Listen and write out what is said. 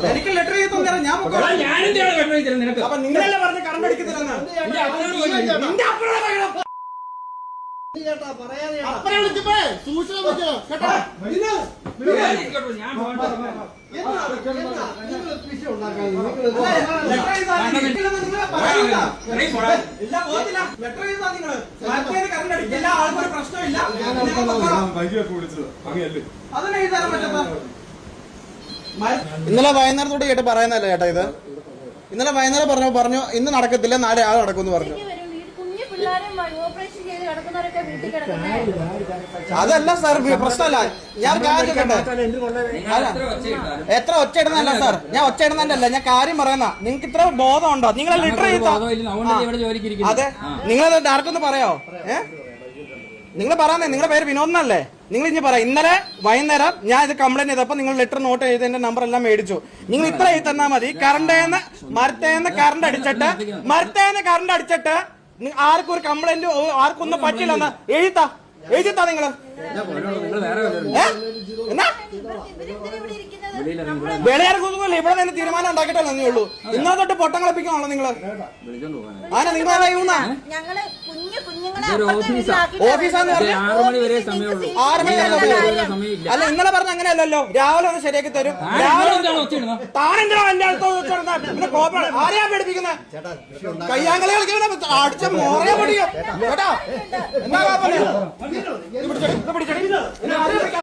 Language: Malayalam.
എനിക്ക് ലെറ്റർ ചെയ്തോന്നേരം ഞാൻ അപ്പൊ നിങ്ങളല്ലേ പറഞ്ഞ കറണ്ട് അടിക്കുന്നില്ലെന്ന് പ്രശ്നമില്ല. ഇന്നലെ വൈകുന്നേരത്തോടെ ചേട്ടാ പറയുന്നല്ലേ ചേട്ടാ ഇത്? ഇന്നലെ വൈകുന്നേരം പറഞ്ഞു ഇന്ന് നടക്കത്തില്ല, നാളെ ആൾ നടക്കുമെന്ന് പറഞ്ഞു. അതല്ല സാർ പ്രശ്നമല്ല, ഞാൻ എത്ര ഒച്ചയിടുന്നല്ല സാർ, ഞാൻ ഒച്ചയിടുന്നല്ല, ഞാൻ കാര്യം പറയുന്ന. നിങ്ങൾക്ക് ഇത്ര ബോധമുണ്ടോ? നിങ്ങൾ ലിറ്റർ ചെയ്തോ? അതെ, നിങ്ങൾ ഡയറക്റ്റ് ഒന്ന് പറയാോ? നിങ്ങൾ പറയാന്നേ, നിങ്ങളുടെ പേര് വിനോദനല്ലേ? നിങ്ങൾ ഇനി പറയാം. ഇന്നലെ വൈകുന്നേരം ഞാൻ ഇത് കംപ്ലൈന്റ് ചെയ്തപ്പോ നിങ്ങൾ ലെറ്റർ നോട്ട് ചെയ്ത് എന്റെ നമ്പർ എല്ലാം മേടിച്ചു. നിങ്ങൾ ഇത്ര എഴുതി തന്നാ മതി. മരത്തേന്ന് കറണ്ട് അടിച്ചിട്ട് ആർക്കും ഒരു കംപ്ലൈന്റ് ആർക്കും ഒന്നും പറ്റില്ലെന്ന് എഴുതാ നിങ്ങള്. വെളിയിറങ്ങുന്നില്ല, ഇവിടെ നിന്ന് തീരുമാനം ഉണ്ടാക്കിയിട്ടല്ലേ നീ ഉള്ളൂ. ഇന്നലെ തൊട്ട് പൊട്ടം കളിപ്പിക്കുവാണല്ലോ നിങ്ങള്. ആരാ നിങ്ങൾ ഓഫീസാന്ന് പറഞ്ഞു? 6 മണി അല്ല, ഇന്നലെ പറഞ്ഞ അങ്ങനെയല്ലല്ലോ. രാവിലെ ഒന്ന് ശരിയാക്കി തരും. താനെന്തിനാ എന്റെ അടുത്ത് ആരെയാ പേടിപ്പിക്കുന്നത്? കയ്യാങ്കളി കളിക്കുന്ന അടിച്ച മോറയാ പൊടിയോ കേട്ടോ? എന്താ പിടിച്ചടി